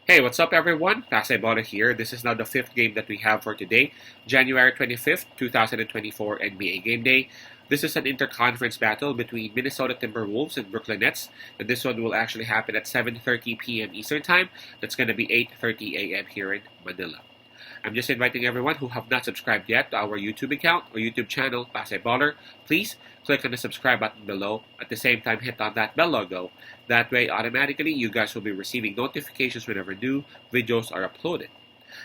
Hey, what's up everyone? Pasay here. This is now the fifth game that we have for today, January 25th, 2024 NBA Game Day. This is an interconference battle between Minnesota Timberwolves and Brooklyn Nets, and this one will actually happen at 7:30 p.m. Eastern Time. That's going to be 8:30 a.m. here in Manila. I'm just inviting everyone who have not subscribed yet to our YouTube account or YouTube channel, Pasay Baller. Please click on the subscribe button below. At the same time, hit on that bell logo. That way, automatically, you guys will be receiving notifications whenever new videos are uploaded.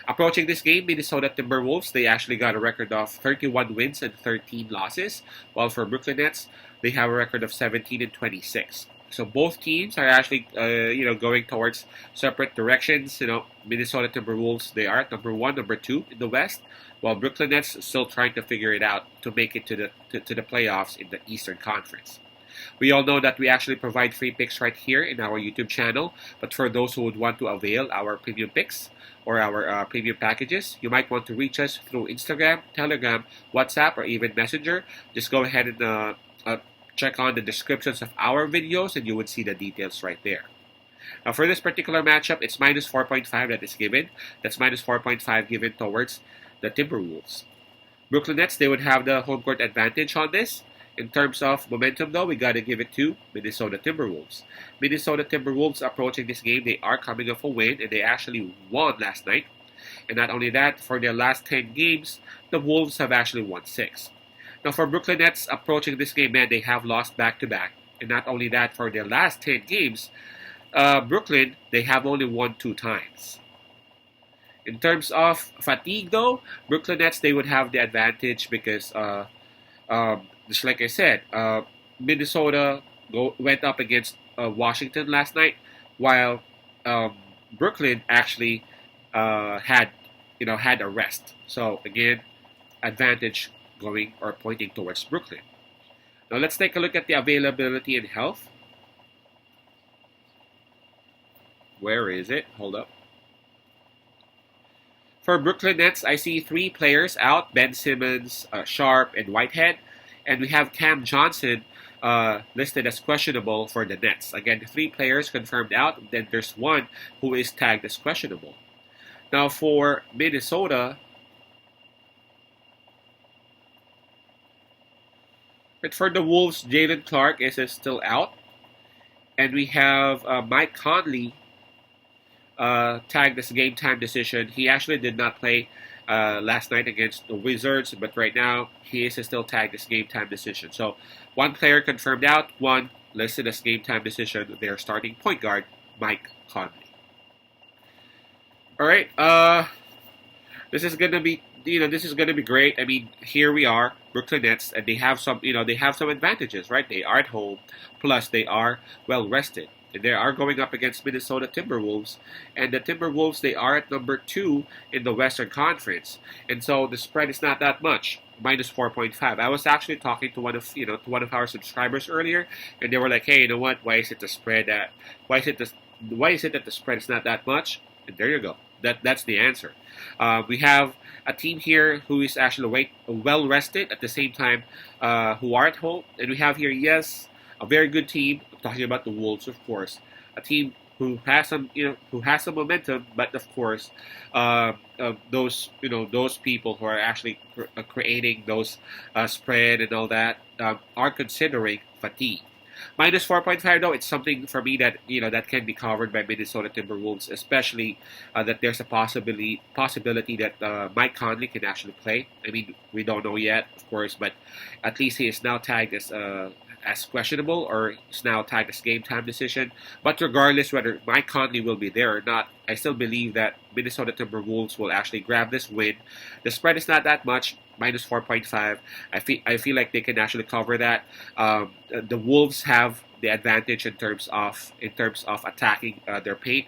Approaching this game, Minnesota Timberwolves, they actually got a record of 31 wins and 13 losses, while for Brooklyn Nets, they have a record of 17 and 26. So both teams are actually, going towards separate directions. Minnesota Timberwolves, they are at number one, number two in the West, while Brooklyn Nets is still trying to figure it out to make it to the playoffs in the Eastern Conference. We all know that we actually provide free picks right here in our YouTube channel, but for those who would want to avail our premium picks or our premium packages, you might want to reach us through Instagram, Telegram, WhatsApp, or even Messenger. Just go ahead and check on the descriptions of our videos and you would see the details right there. Now for this particular matchup, it's minus 4.5 that is given. That's minus 4.5 given towards the Timberwolves. Brooklyn Nets, they would have the home court advantage on this. In terms of momentum, though, we got to give it to Minnesota Timberwolves. Minnesota Timberwolves approaching this game, they are coming off a win, and they actually won last night. And not only that, for their last 10 games, the Wolves have actually won 6. Now, for Brooklyn Nets approaching this game, man, they have lost back-to-back. And not only that, for their last 10 games, Brooklyn, they have only won 2 times. In terms of fatigue, though, Brooklyn Nets, they would have the advantage because just like I said, Minnesota went up against Washington last night, while Brooklyn actually had a rest. So again, advantage going or pointing towards Brooklyn. Now let's take a look at the availability and health. Where is it? Hold up. For Brooklyn Nets, I see 3 players out: Ben Simmons, Sharp, and Whitehead. And we have Cam Johnson listed as questionable for the Nets. Again, 3 players confirmed out. Then there's 1 who is tagged as questionable. Now for Minnesota, but for the Wolves, Jalen Clark is still out. And we have Mike Conley tagged as game time decision. He actually did not play last night against the Wizards, but right now he is still tagged as game time decision. So 1 player confirmed out, 1 listed as game time decision. Their starting point guard, Mike Conley. All right, this is gonna be great. I mean, here we are, Brooklyn Nets, and they have some advantages, right? They are at home, plus they are well rested. And they are going up against Minnesota Timberwolves, and the Timberwolves, they are at number 2 in the Western Conference, and so the spread is not that much, minus 4.5. I was actually talking to one of our subscribers earlier, and they were like, "Hey, you know what? Why is it the spread that? Why is it that the spread is not that much?" And there you go. That's the answer. We have a team here who is actually well rested at the same time, who are at home, and we have here, yes, a very good team. I'm talking about the Wolves, of course. A team who has some momentum, but of course, those people who are actually creating those spread and all that are considering fatigue. Minus 4.5, though, it's something for me that that can be covered by Minnesota Timberwolves, especially that there's a possibility that Mike Conley can actually play. I mean, we don't know yet, of course, but at least he is now tagged as questionable, or is now tagged as game time decision. But regardless whether Mike Conley will be there or not, I still believe that Minnesota Timberwolves will actually grab this win. The spread is not that much, minus 4.5. I feel like they can actually cover that. The Wolves have the advantage in terms of attacking their paint.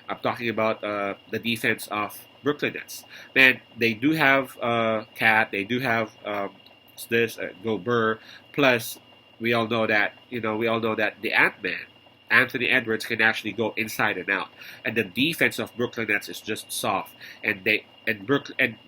I'm talking about the defense of Brooklyn Nets. Man, they do have Cat. They do have Gobert. Plus, we all know that the Ant-Man, Anthony Edwards, can actually go inside and out, and the defense of Brooklyn Nets is just soft. And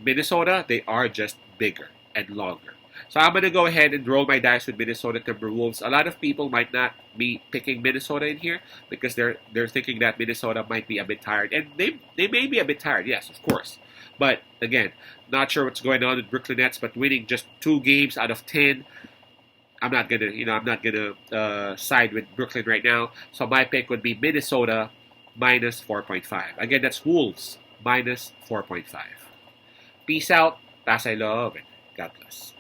Minnesota, they are just bigger and longer. So I'm gonna go ahead and roll my dice with Minnesota Timberwolves. A lot of people might not be picking Minnesota in here because they're thinking that Minnesota might be a bit tired, and they may be a bit tired. Yes, of course. But again, not sure what's going on with Brooklyn Nets, but winning just 2 games out of 10. I'm not gonna side with Brooklyn right now. So my pick would be Minnesota minus 4.5. Again, that's Wolves minus 4.5. Peace out. Pasay love and God bless.